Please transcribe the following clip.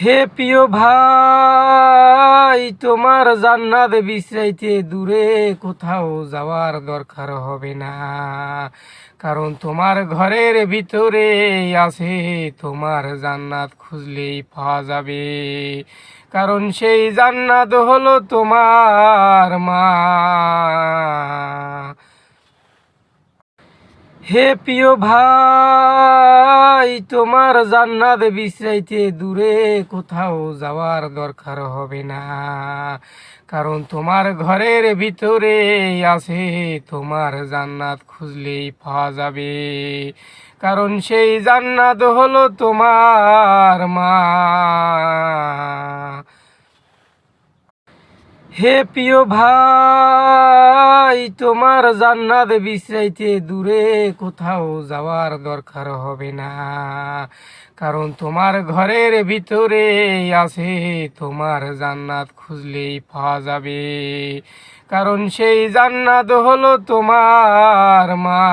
হে প্রিয় ভাই, তোমার জান্নাত বিশ্রাইতে দূরে কোথাও যাওয়ার দরকার হবে না। কারণ তোমার ঘরের ভিতরে আছে তোমার জান্নাত, খুঁজলেই পাওয়া যাবে। কারণ সেই জান্নাত হলো তোমার মা। হে প্রিয় ভাই, তোমার জান্নাত বিশ্রাইতে দূরে কোথাও যাওয়ার দরকার হবে না। কারণ তোমার ঘরের ভিতরে আছে তোমার জান্নাত, খুঁজলেই পাওয়া যাবে। কারণ সেই জান্নাত হলো তোমার মা। হে প্রিয় ভাই, তোমার জান্নাত বিশ্রাইতে দূরে কোথাও যাওয়ার দরকার হবে না। কারণ তোমার ঘরের ভিতরে আছে তোমার জান্নাত, খুঁজলেই পাওয়া যাবে। কারণ সেই জান্নাত হলো তোমার মা।